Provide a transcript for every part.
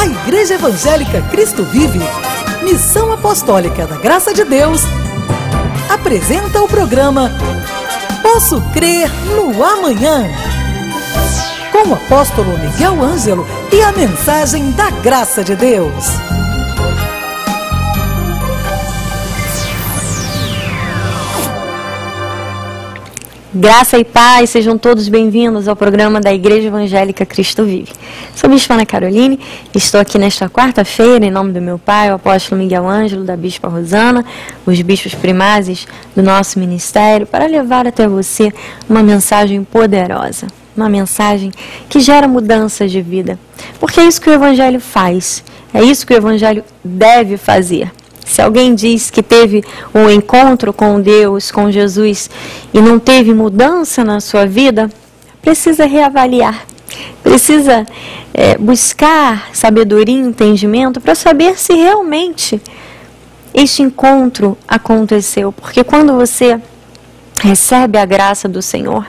A Igreja Evangélica Cristo Vive, Missão Apostólica da Graça de Deus, apresenta o programa Posso Crer no Amanhã, com o apóstolo Miguel Ângelo e a mensagem da Graça de Deus. Graça e paz, sejam todos bem-vindos ao programa da Igreja Evangélica Cristo Vive. Sou a Bispa Ana Caroline, estou aqui nesta quarta-feira em nome do meu pai, o apóstolo Miguel Ângelo, da Bispa Rosana, os bispos primazes do nosso ministério, para levar até você uma mensagem poderosa, uma mensagem que gera mudanças de vida. Porque é isso que o Evangelho faz, é isso que o Evangelho deve fazer. Se alguém diz que teve um encontro com Deus, com Jesus, e não teve mudança na sua vida, precisa reavaliar, precisa buscar sabedoria e entendimento para saber se realmente este encontro aconteceu. Porque quando você recebe a graça do Senhor,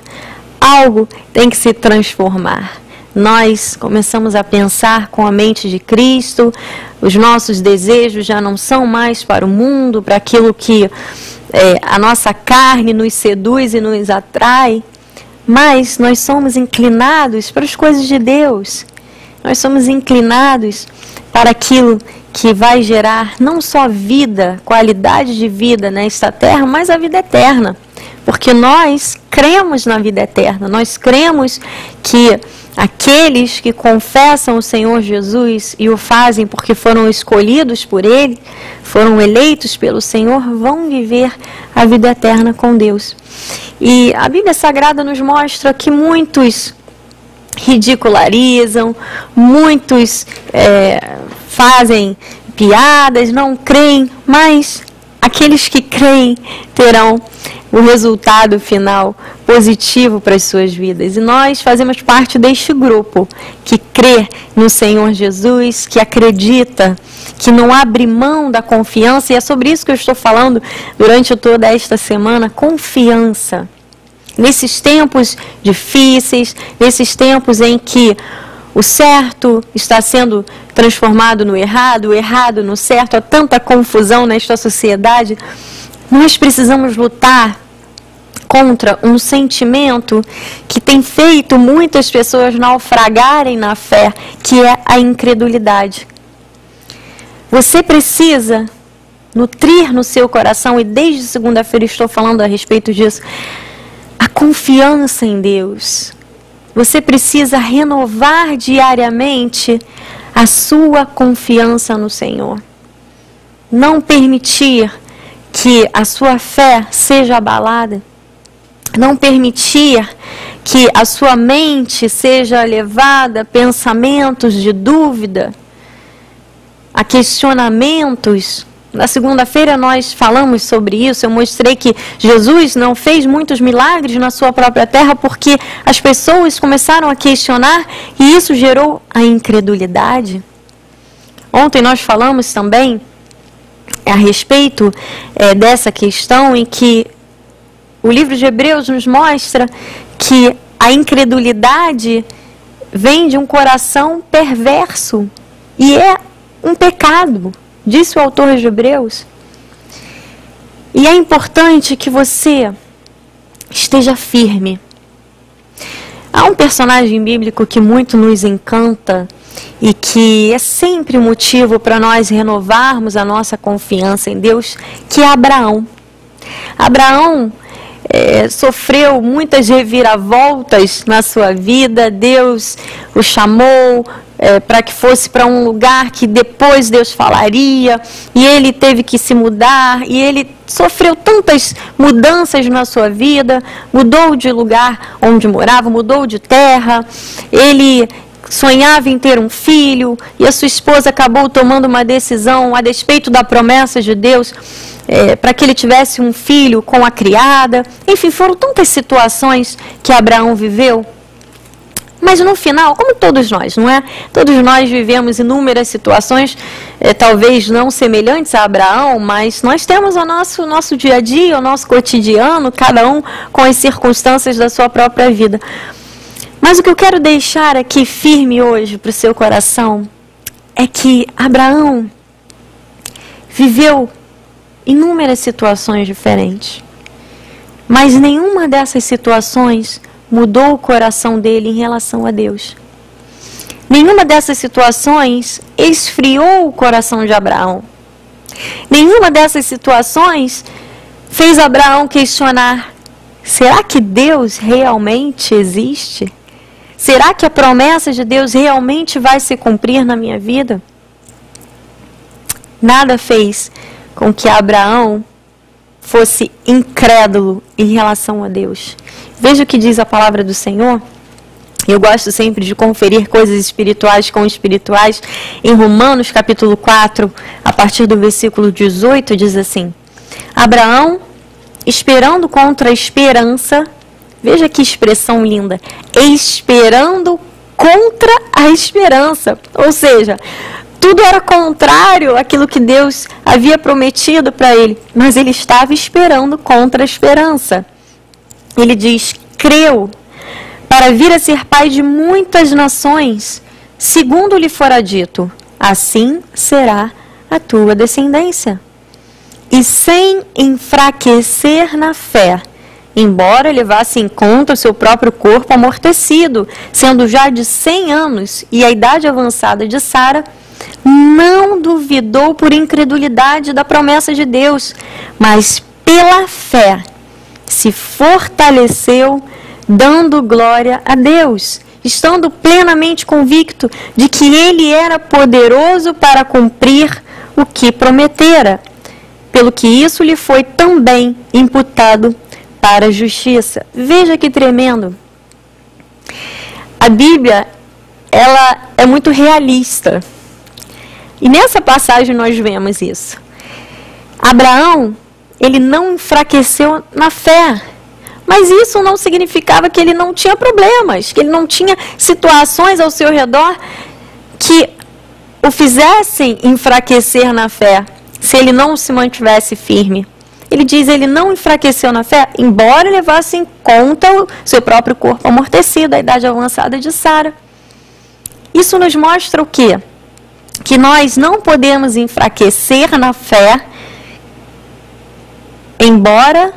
algo tem que se transformar. Nós começamos a pensar com a mente de Cristo, os nossos desejos já não são mais para o mundo, para aquilo que a nossa carne nos seduz e nos atrai, mas nós somos inclinados para as coisas de Deus. Nós somos inclinados para aquilo que vai gerar não só vida, qualidade de vida nesta terra, mas a vida eterna. Porque nós cremos na vida eterna, nós cremos que aqueles que confessam o Senhor Jesus e o fazem porque foram escolhidos por Ele, foram eleitos pelo Senhor, vão viver a vida eterna com Deus. E a Bíblia Sagrada nos mostra que muitos ridicularizam, muitos fazem piadas, não creem, mas aqueles que creem terão o resultado final positivo para as suas vidas. E nós fazemos parte deste grupo que crê no Senhor Jesus, que acredita, que não abre mão da confiança. E é sobre isso que eu estou falando durante toda esta semana, confiança. Nesses tempos difíceis, nesses tempos em que o certo está sendo transformado no errado, o errado no certo, há tanta confusão nesta sociedade, nós precisamos lutar contra um sentimento que tem feito muitas pessoas naufragarem na fé, que é a incredulidade. Você precisa nutrir no seu coração, e desde segunda-feira estou falando a respeito disso, a confiança em Deus. Você precisa renovar diariamente a sua confiança no Senhor. Não permitir que a sua fé seja abalada. Não permitir que a sua mente seja levada a pensamentos de dúvida, a questionamentos. Na segunda-feira nós falamos sobre isso, eu mostrei que Jesus não fez muitos milagres na sua própria terra porque as pessoas começaram a questionar e isso gerou a incredulidade. Ontem nós falamos também a respeito dessa questão em que o livro de Hebreus nos mostra que a incredulidade vem de um coração perverso e é um pecado, disse o autor de Hebreus. E é importante que você esteja firme. Há um personagem bíblico que muito nos encanta e que é sempre motivo para nós renovarmos a nossa confiança em Deus, que é Abraão. Abraão sofreu muitas reviravoltas na sua vida. Deus o chamou para que fosse para um lugar que depois Deus falaria, e ele teve que se mudar, e ele sofreu tantas mudanças na sua vida, mudou de lugar onde morava, mudou de terra, ele sonhava em ter um filho, e a sua esposa acabou tomando uma decisão a despeito da promessa de Deus, para que ele tivesse um filho com a criada. Enfim, foram tantas situações que Abraão viveu. Mas no final, como todos nós, não é? Todos nós vivemos inúmeras situações, talvez não semelhantes a Abraão, mas nós temos o nosso dia a dia, o nosso cotidiano, cada um com as circunstâncias da sua própria vida. Mas o que eu quero deixar aqui firme hoje para o seu coração é que Abraão viveu inúmeras situações diferentes, mas nenhuma dessas situações mudou o coração dele em relação a Deus. Nenhuma dessas situações esfriou o coração de Abraão. Nenhuma dessas situações fez Abraão questionar: será que Deus realmente existe? Será que a promessa de Deus realmente vai se cumprir na minha vida? Nada fez com que Abraão fosse incrédulo em relação a Deus. Veja o que diz a palavra do Senhor. Eu gosto sempre de conferir coisas espirituais com espirituais. Em Romanos capítulo 4, a partir do versículo 18, diz assim: Abraão, esperando contra a esperança, veja que expressão linda, esperando contra a esperança. Ou seja, tudo era contrário àquilo que Deus havia prometido para ele, mas ele estava esperando contra a esperança. Ele diz: creu para vir a ser pai de muitas nações, segundo lhe fora dito, assim será a tua descendência. E sem enfraquecer na fé, embora levasse em conta o seu próprio corpo amortecido, sendo já de 100 anos e a idade avançada de Sara, não duvidou por incredulidade da promessa de Deus, mas pela fé se fortaleceu, dando glória a Deus, estando plenamente convicto de que Ele era poderoso para cumprir o que prometera, pelo que isso lhe foi também imputado para a justiça. Veja que tremendo. A Bíblia, ela é muito realista. E nessa passagem nós vemos isso. Abraão, ele não enfraqueceu na fé. Mas isso não significava que ele não tinha problemas, que ele não tinha situações ao seu redor que o fizessem enfraquecer na fé, se ele não se mantivesse firme. Ele diz, ele não enfraqueceu na fé, embora levasse em conta o seu próprio corpo amortecido, a idade avançada de Sara. Isso nos mostra o quê? Que nós não podemos enfraquecer na fé, embora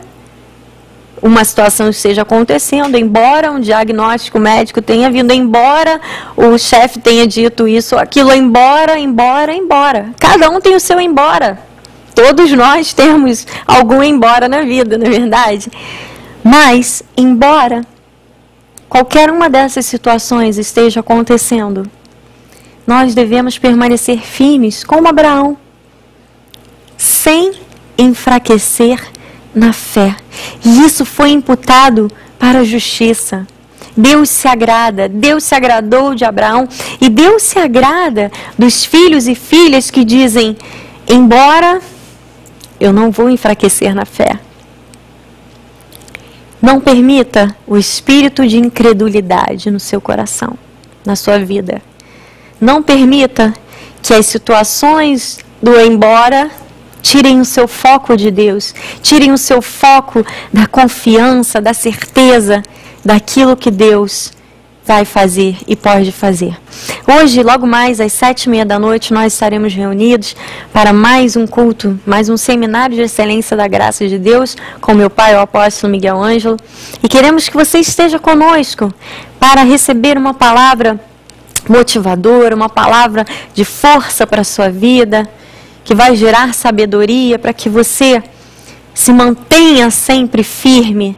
uma situação esteja acontecendo, embora um diagnóstico médico tenha vindo, embora o chefe tenha dito isso ou aquilo, embora. Cada um tem o seu embora. Todos nós temos algum embora na vida, não é verdade? Mas, embora qualquer uma dessas situações esteja acontecendo, nós devemos permanecer firmes como Abraão, sem enfraquecer na fé. E isso foi imputado para a justiça. Deus se agrada, Deus se agradou de Abraão e Deus se agrada dos filhos e filhas que dizem, embora eu não vou enfraquecer na fé. Não permita o espírito de incredulidade no seu coração, na sua vida. Não permita que as situações do embora tirem o seu foco de Deus, tirem o seu foco da confiança, da certeza daquilo que Deus vai fazer e pode fazer. Hoje, logo mais às 7h30 nós estaremos reunidos para mais um culto, mais um seminário de excelência da graça de Deus, com meu pai, o apóstolo Miguel Ângelo, e queremos que você esteja conosco para receber uma palavra motivadora, uma palavra de força para a sua vida, que vai gerar sabedoria para que você se mantenha sempre firme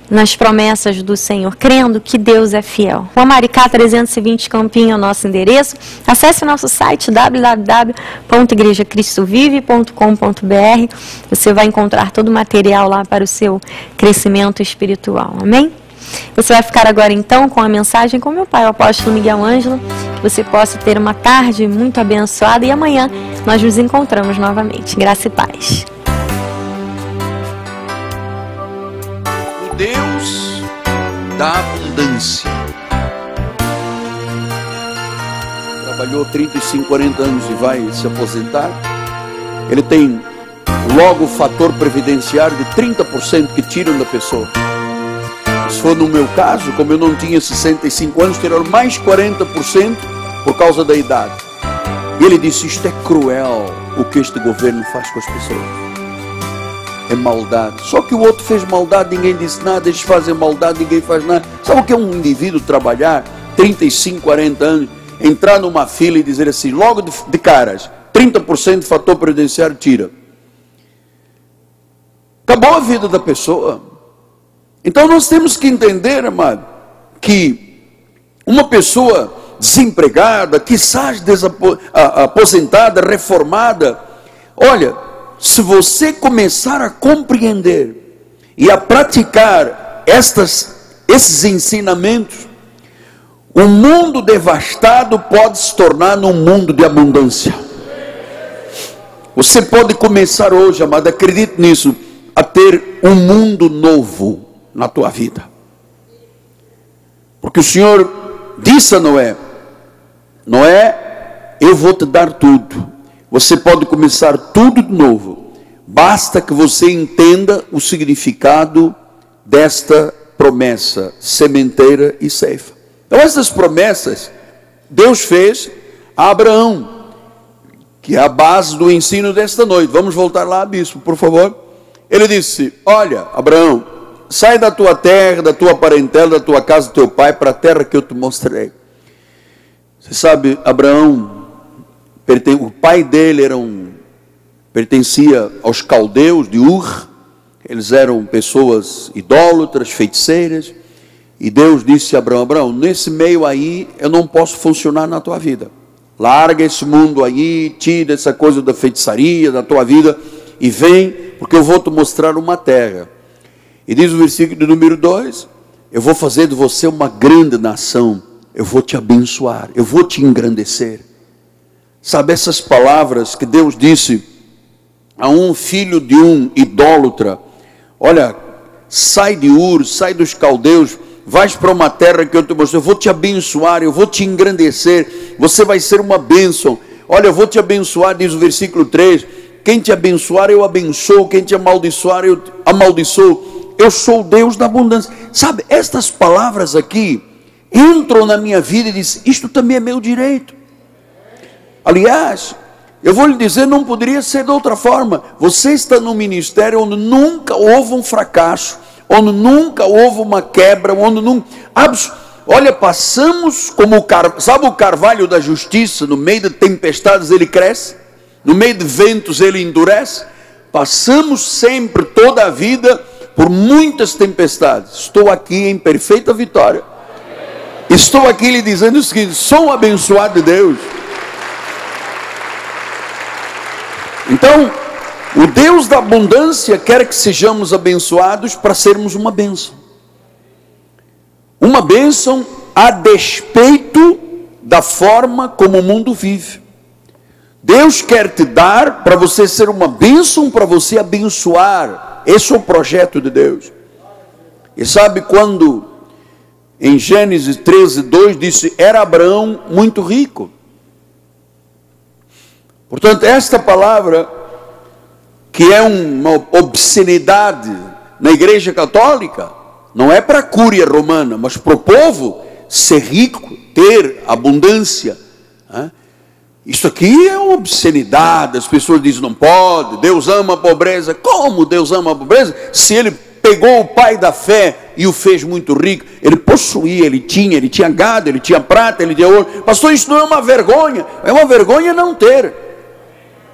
nas promessas do Senhor, crendo que Deus é fiel. O Maricá 320 Campinho é o nosso endereço. Acesse o nosso site www.igrejacristovive.com.br. Você vai encontrar todo o material lá para o seu crescimento espiritual. Amém? Você vai ficar agora então com a mensagem com meu pai, o apóstolo Miguel Ângelo. Que você possa ter uma tarde muito abençoada e amanhã nós nos encontramos novamente. Graça e paz. O Deus da abundância. Trabalhou 35, 40 anos e vai se aposentar. Ele tem logo o fator previdenciário de 30% que tiram da pessoa. Se for no meu caso, como eu não tinha 65 anos, tiraram mais 40% por causa da idade. E ele disse: isto é cruel o que este governo faz com as pessoas. É maldade. Só que o outro fez maldade, ninguém disse nada. Eles fazem maldade, ninguém faz nada. Sabe o que é um indivíduo trabalhar 35, 40 anos, entrar numa fila e dizer assim, logo de caras, 30% de fator previdenciário tira? Acabou a vida da pessoa. Então nós temos que entender, amado, que uma pessoa desempregada, quizás aposentada, reformada, olha, se você começar a compreender e a praticar esses ensinamentos, o mundo devastado pode se tornar num mundo de abundância. Você pode começar hoje, amado, acredite nisso, a ter um mundo novo na tua vida. Porque o Senhor disse a Noé: Noé, eu vou te dar tudo. Você pode começar tudo de novo. Basta que você entenda o significado desta promessa, sementeira e ceifa. Então essas promessas Deus fez a Abraão, que é a base do ensino desta noite. Vamos voltar lá, bispo, por favor. Ele disse: olha, Abraão, sai da tua terra, da tua parentela, da tua casa, do teu pai, para a terra que eu te mostrei. Você sabe, Abraão, o pai dele pertencia aos caldeus de Ur. Eles eram pessoas idólatras, feiticeiras. E Deus disse a Abraão: Abraão, nesse meio aí eu não posso funcionar na tua vida. Larga esse mundo aí, tira essa coisa da feitiçaria da tua vida e vem, porque eu vou te mostrar uma terra. E diz o versículo de número 2: eu vou fazer de você uma grande nação, eu vou te abençoar, eu vou te engrandecer. Sabe, essas palavras que Deus disse a um filho de um idólatra: olha, sai de Ur, sai dos caldeus, vais para uma terra que eu te mostrei, eu vou te abençoar, eu vou te engrandecer, você vai ser uma bênção. Olha, eu vou te abençoar, diz o versículo 3, quem te abençoar eu abençoo, quem te amaldiçoar eu amaldiçoo, eu sou o Deus da abundância. Sabe, estas palavras aqui entram na minha vida e dizem: isto também é meu direito. Aliás, eu vou lhe dizer, não poderia ser de outra forma. Você está num ministério onde nunca houve um fracasso, onde nunca houve uma quebra, onde nunca... Olha, passamos como sabe o carvalho da justiça, no meio de tempestades ele cresce, no meio de ventos ele endurece. Passamos sempre, toda a vida, por muitas tempestades. Estou aqui em perfeita vitória. Estou aqui lhe dizendo o seguinte: sou abençoado de Deus. Então, o Deus da abundância quer que sejamos abençoados para sermos uma bênção. Uma bênção a despeito da forma como o mundo vive. Deus quer te dar para você ser uma bênção, para você abençoar. Esse é o projeto de Deus. E sabe quando em Gênesis 13:2 disse: era Abraão muito rico. Portanto, esta palavra, que é uma obscenidade na igreja católica, não é para a cúria romana, mas para o povo ser rico, ter abundância. Isso aqui é uma obscenidade. As pessoas dizem: não pode, Deus ama a pobreza. Como Deus ama a pobreza? Se ele pegou o pai da fé e o fez muito rico, ele possuía, ele tinha gado, ele tinha prata, ele tinha ouro. Pastor, isso não é uma vergonha? É uma vergonha não ter.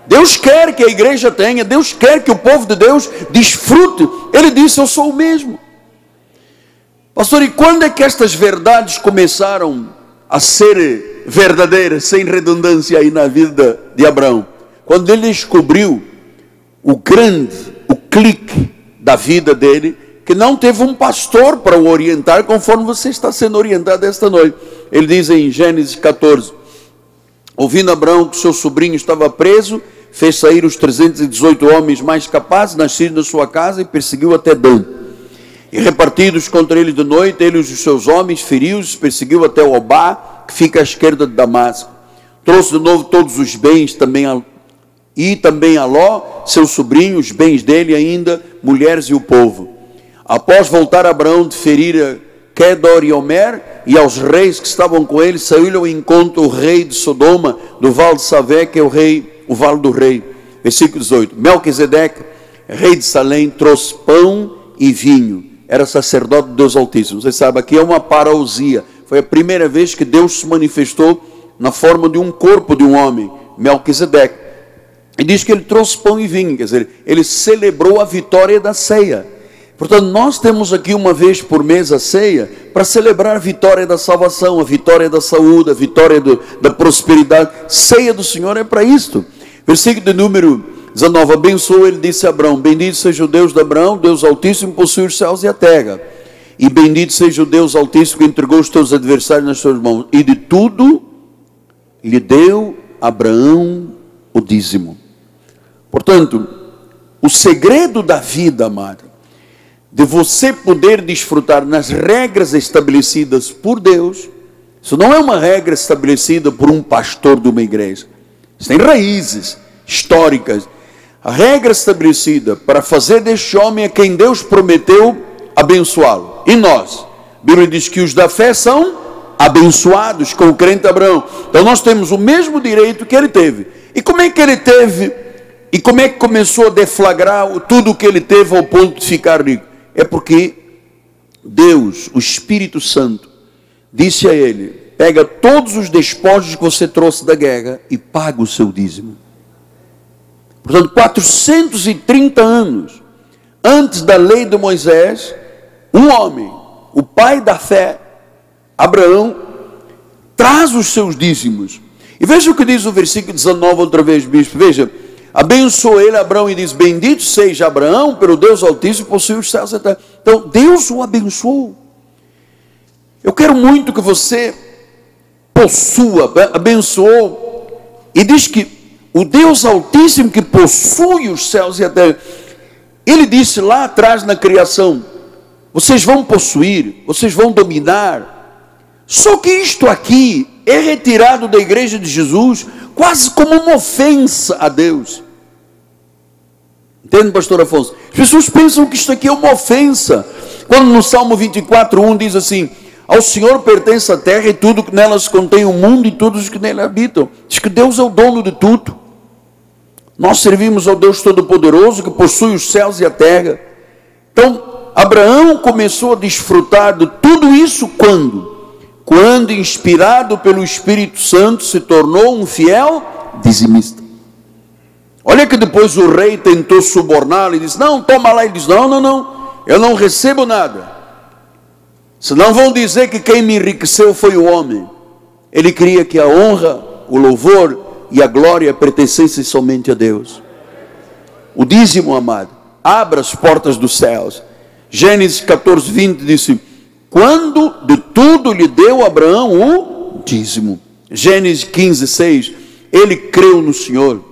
Deus quer que a igreja tenha, Deus quer que o povo de Deus desfrute. Ele disse: eu sou o mesmo. Pastor, e quando é que estas verdades começaram a ser verdadeiras, sem redundância aí na vida de Abraão? Quando ele descobriu o clique da vida dele, que não teve um pastor para o orientar, conforme você está sendo orientado esta noite. Ele diz em Gênesis 14: ouvindo Abraão que seu sobrinho estava preso, fez sair os 318 homens mais capazes, nascidos na sua casa, e perseguiu até Dan. E repartidos contra ele de noite, ele e os seus homens feriu-os, perseguiu até o Obá, que fica à esquerda de Damasco. Trouxe de novo todos os bens, também a Ló, seu sobrinho, os bens dele ainda, mulheres e o povo. Após voltar Abraão de ferir Kedor e Omer, e aos reis que estavam com ele, saiu-lhe ao encontro o rei de Sodoma, do vale de Savé, que é o vale do rei. Versículo 18. Melquisedeque, rei de Salém, trouxe pão e vinho. Era sacerdote de Deus Altíssimo. Você sabe, aqui é uma parousia. Foi a primeira vez que Deus se manifestou na forma de um corpo de um homem, Melquisedeque. E diz que ele trouxe pão e vinho, quer dizer, ele celebrou a vitória da ceia. Portanto, nós temos aqui uma vez por mês a ceia para celebrar a vitória da salvação, a vitória da saúde, a vitória da prosperidade. Ceia do Senhor é para isto. Versículo de número 19. Abençoou, ele disse a Abraão: bendito seja o Deus de Abraão, Deus Altíssimo, possui os céus e a terra. E bendito seja o Deus Altíssimo que entregou os teus adversários nas tuas mãos. E de tudo lhe deu Abraão o dízimo. Portanto, o segredo da vida, amado, de você poder desfrutar nas regras estabelecidas por Deus, isso não é uma regra estabelecida por um pastor de uma igreja. Isso tem raízes históricas. A regra estabelecida para fazer deste homem a quem Deus prometeu abençoá-lo. E nós, a Bíblia diz que os da fé são abençoados com o crente Abraão. Então nós temos o mesmo direito que ele teve. E como é que ele teve? E como é que começou a deflagrar tudo o que ele teve ao ponto de ficar rico? É porque Deus, o Espírito Santo, disse a ele: pega todos os despojos que você trouxe da guerra e paga o seu dízimo. Portanto, 430 anos antes da lei de Moisés, um homem, o pai da fé, Abraão, traz os seus dízimos. E veja o que diz o versículo 19 outra vez, bispo. Veja: abençoou ele Abraão e diz: bendito seja Abraão, pelo Deus Altíssimo, possui os céus e a terra. Então Deus o abençoou. Eu quero muito que você possua, abençoou, e diz que o Deus Altíssimo que possui os céus e a terra, ele disse lá atrás na criação: vocês vão possuir, vocês vão dominar. Só que isto aqui é retirado da igreja de Jesus quase como uma ofensa a Deus. Entende, pastor Afonso? As pessoas pensam que isto aqui é uma ofensa. Quando no Salmo 24:1 diz assim: ao Senhor pertence a terra e tudo que nela se contém, o mundo e todos os que nele habitam. Diz que Deus é o dono de tudo. Nós servimos ao Deus Todo-Poderoso que possui os céus e a terra. Então Abraão começou a desfrutar de tudo isso quando inspirado pelo Espírito Santo se tornou um fiel dizimista. Olha que depois o rei tentou suborná-lo e disse: não, toma lá. Ele disse: não, eu não recebo nada, senão vão dizer que quem me enriqueceu foi o homem. Ele queria que a honra, o louvor e a glória pertencessem somente a Deus. O dízimo, amado, abra as portas dos céus. Gênesis 14:20 disse: quando de tudo lhe deu Abraão o dízimo. Gênesis 15:6, ele creu no Senhor,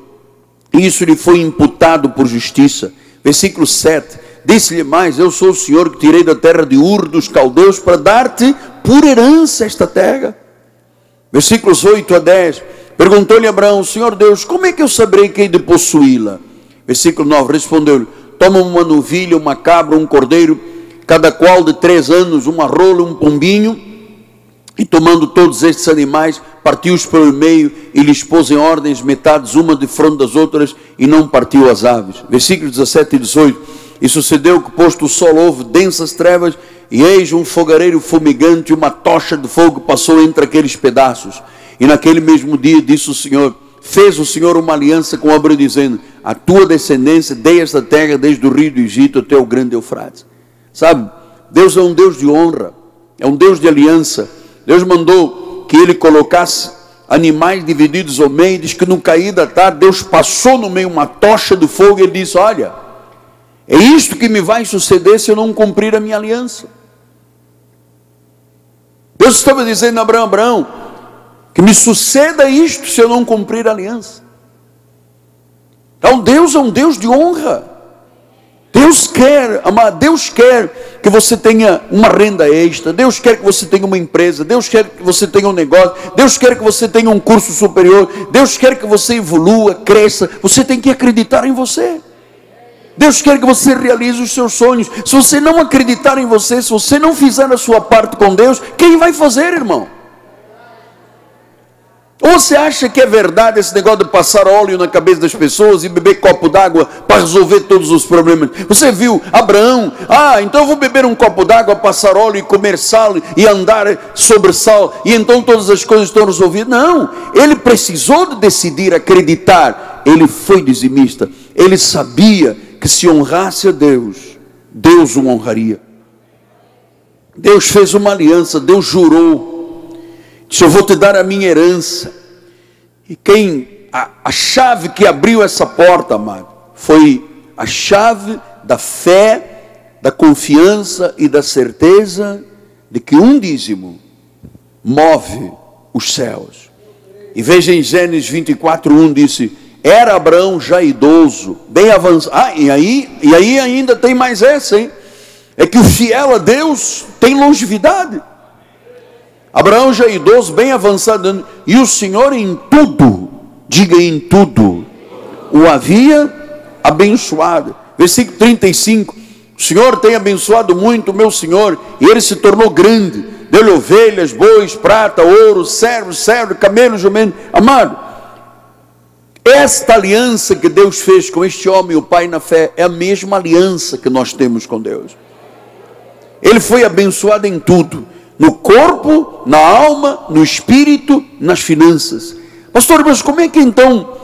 e isso lhe foi imputado por justiça. Versículo 7, disse-lhe mais: eu sou o Senhor que tirei da terra de Ur dos caldeus para dar-te por herança esta terra. Versículos 8 a 10, perguntou-lhe Abraão: Senhor Deus, como é que eu saberei que hei de possuí-la? Versículo 9, respondeu-lhe: toma uma novilha, uma cabra, um cordeiro, cada qual de 3 anos, uma rola, um pombinho, e tomando todos estes animais, partiu-os pelo meio e lhes pôs em ordens metades, uma de fronte das outras, e não partiu as aves. Versículos 17 e 18, e sucedeu que posto o sol houve densas trevas, e eis um fogareiro fumegante, uma tocha de fogo passou entre aqueles pedaços. E naquele mesmo dia disse o Senhor, fez o Senhor uma aliança com Abraão, dizendo: a tua descendência dei esta terra desde o rio do Egito até o grande Eufrates. Sabe, Deus é um Deus de honra, é um Deus de aliança. Deus mandou que ele colocasse animais divididos ao meio. Diz que no cair da tarde Deus passou no meio uma tocha de fogo e ele disse: olha, é isto que me vai suceder se eu não cumprir a minha aliança. Deus estava dizendo a Abraão: Abraão, que me suceda isto se eu não cumprir a aliança. Então Deus é um Deus de honra. Deus quer, amado, Deus quer que você tenha uma renda extra. Deus quer que você tenha uma empresa. Deus quer que você tenha um negócio. Deus quer que você tenha um curso superior. Deus quer que você evolua, cresça. Você tem que acreditar em você. Deus quer que você realize os seus sonhos. Se você não acreditar em você, se você não fizer a sua parte com Deus, quem vai fazer, irmão? Ou você acha que é verdade esse negócio de passar óleo na cabeça das pessoas e beber copo d'água para resolver todos os problemas? Você viu Abraão? Então eu vou beber um copo d'água, passar óleo e comer sal e andar sobre sal, e então todas as coisas estão resolvidas. Não, ele precisou de decidir acreditar. Ele foi dizimista. Ele sabia que se honrasse a Deus, Deus o honraria. Deus fez uma aliança, Deus jurou. Disse: eu vou te dar a minha herança. E a chave que abriu essa porta, amado, foi a chave da fé, da confiança e da certeza de que um dízimo move os céus. E veja em Gênesis 24:1, disse: era Abraão já idoso, bem avançado. E aí ainda tem mais essa, hein? É que o fiel a Deus tem longevidade. Abraão já idoso, bem avançado, e o Senhor em tudo, diga em tudo, o havia abençoado. Versículo 35, o Senhor tem abençoado muito o meu Senhor, e ele se tornou grande, deu-lhe ovelhas, bois, prata, ouro, servos, camelos, jumentos. Amado, esta aliança que Deus fez com este homem, o pai na fé, é a mesma aliança que nós temos com Deus. Ele foi abençoado em tudo, no corpo, na alma, no espírito, nas finanças. Pastor, mas como é que então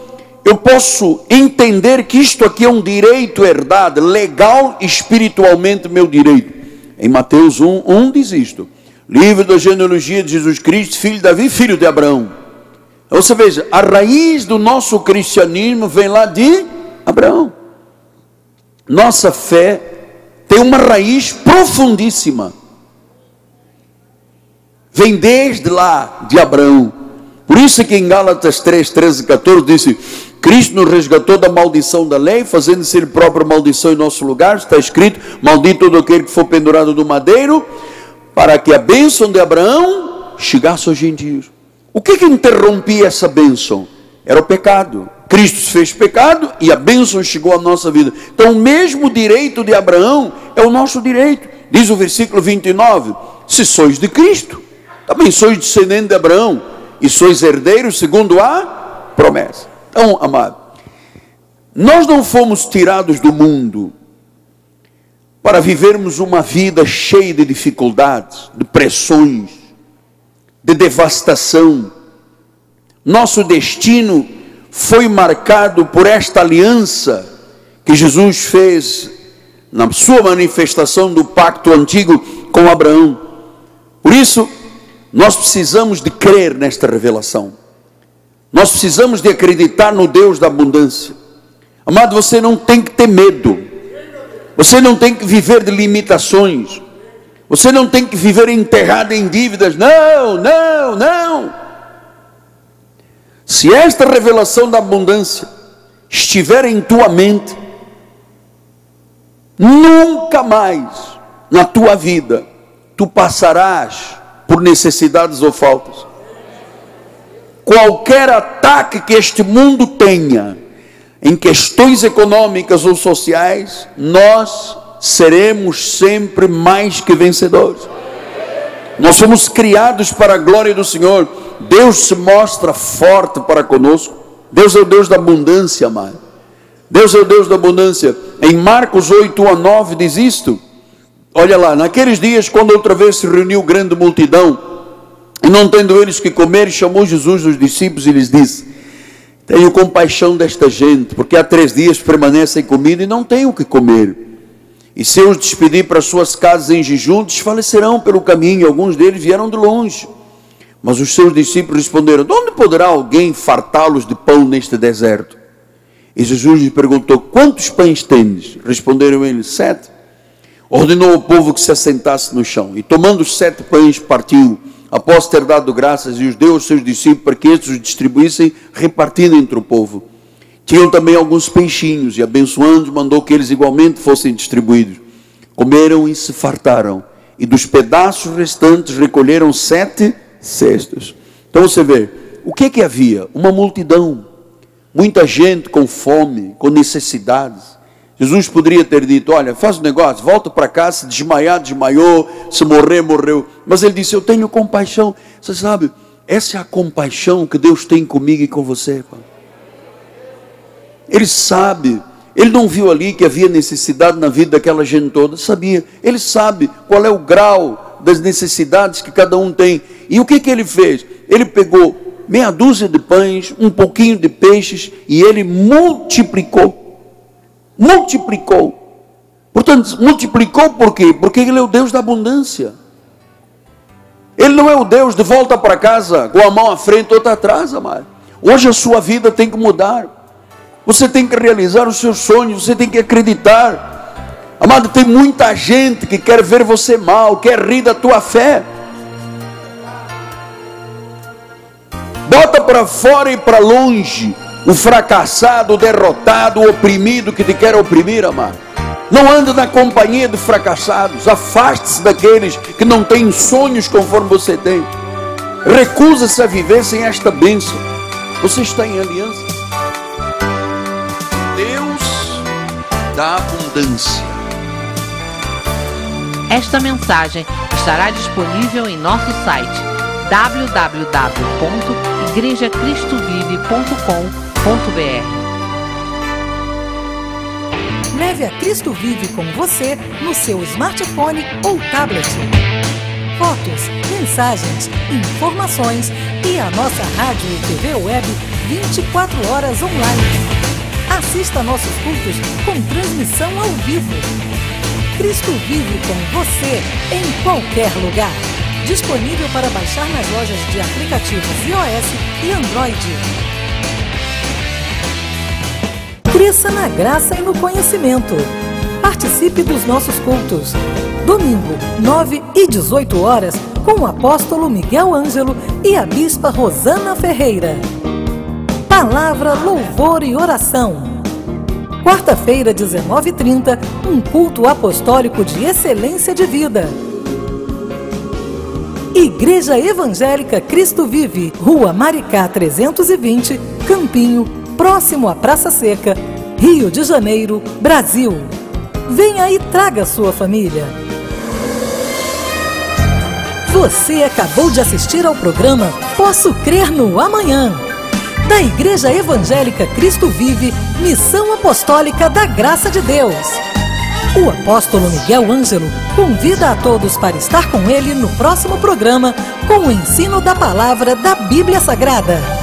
eu posso entender que isto aqui é um direito herdado, legal, espiritualmente meu direito? Em Mateus 1 diz isto: livro da genealogia de Jesus Cristo, filho de Davi, filho de Abraão. Então você veja, a raiz do nosso cristianismo vem lá de Abraão. Nossa fé tem uma raiz profundíssima. Vem desde lá de Abraão. Por isso que em Gálatas 3, 13 e 14 disse: Cristo nos resgatou da maldição da lei, fazendo-se ele próprio maldição em nosso lugar. Está escrito: maldito todo aquele que for pendurado do madeiro, para que a bênção de Abraão chegasse aos gentios. O que interrompia essa bênção? Era o pecado. Cristo se fez pecado e a bênção chegou à nossa vida. Então o mesmo direito de Abraão é o nosso direito. Diz o versículo 29, se sois de Cristo, também sois descendente de Abraão, e sois herdeiros segundo a promessa. Então, amado, nós não fomos tirados do mundo para vivermos uma vida cheia de dificuldades, de pressões, de devastação. Nosso destino foi marcado por esta aliança que Jesus fez na sua manifestação do pacto antigo com Abraão. Por isso, nós precisamos de crer nesta revelação. Nós precisamos de acreditar no Deus da abundância. Amado, você não tem que ter medo. Você não tem que viver de limitações. Você não tem que viver enterrado em dívidas. Não, não, não. Se esta revelação da abundância estiver em tua mente, nunca mais na tua vida tu passarás por necessidades ou faltas. Qualquer ataque que este mundo tenha em questões econômicas ou sociais, nós seremos sempre mais que vencedores. Nós fomos criados para a glória do Senhor. Deus se mostra forte para conosco. Deus é o Deus da abundância, amado. Deus é o Deus da abundância. Em Marcos 8, 1 a 9 diz isto. Olha lá, naqueles dias, quando outra vez se reuniu grande multidão, e não tendo eles que comer, chamou Jesus os discípulos e lhes disse: tenho compaixão desta gente, porque há 3 dias permanecem sem comida e não têm o que comer. E se eu os despedir para suas casas em jejum, desfalecerão pelo caminho, e alguns deles vieram de longe. Mas os seus discípulos responderam: de onde poderá alguém fartá-los de pão neste deserto? E Jesus lhes perguntou: quantos pães tendes? Responderam eles: 7. Ordenou ao povo que se assentasse no chão, e tomando os 7 pães, partiu, após ter dado graças, e os deu aos seus discípulos para que estes os distribuíssem, repartindo entre o povo. Tinham também alguns peixinhos, e abençoando, mandou que eles igualmente fossem distribuídos. Comeram e se fartaram, e dos pedaços restantes recolheram 7 cestos. Então você vê, o que havia? Uma multidão, muita gente com fome, com necessidades. Jesus poderia ter dito, olha, faz um negócio, volta para casa, se desmaiar, desmaiou, se morrer, morreu. Mas ele disse, eu tenho compaixão. Você sabe, essa é a compaixão que Deus tem comigo e com você. Ele sabe, ele não viu ali que havia necessidade na vida daquela gente toda, sabia. Ele sabe qual é o grau das necessidades que cada um tem. E o que ele fez? Ele pegou meia dúzia de pães, um pouquinho de peixes, e ele multiplicou. Multiplicou. Portanto, multiplicou por quê? Porque ele é o Deus da abundância. Ele não é o Deus de volta para casa com a mão à frente, outra atrás, amado. Hoje a sua vida tem que mudar. Você tem que realizar os seus sonhos, você tem que acreditar. Amado, tem muita gente que quer ver você mal, quer rir da tua fé. Bota para fora e para longe o fracassado, o derrotado, o oprimido que te quer oprimir, amado. Não ande na companhia de fracassados. Afaste-se daqueles que não têm sonhos conforme você tem. Recusa-se a viver sem esta bênção. Você está em aliança. Deus da abundância. Esta mensagem estará disponível em nosso site www.igrejacristovive.com.br. Leve a Cristo Vive com você no seu smartphone ou tablet. Fotos, mensagens, informações e a nossa rádio e TV web 24 horas online. Assista nossos cultos com transmissão ao vivo. Cristo Vive com você em qualquer lugar. Disponível para baixar nas lojas de aplicativos iOS e Android. Cresça na graça e no conhecimento. Participe dos nossos cultos. Domingo, 9 e 18 horas, com o apóstolo Miguel Ângelo e a bispa Rosana Ferreira. Palavra, louvor e oração. Quarta-feira, 19h30, um culto apostólico de excelência de vida. Igreja Evangélica Cristo Vive, Rua Maricá 320, Campinho, próximo à Praça Seca, Rio de Janeiro, Brasil. Venha e traga sua família. Você acabou de assistir ao programa Posso Crer no Amanhã, da Igreja Evangélica Cristo Vive, Missão Apostólica da Graça de Deus. O apóstolo Miguel Ângelo convida a todos para estar com ele no próximo programa com o ensino da palavra da Bíblia Sagrada.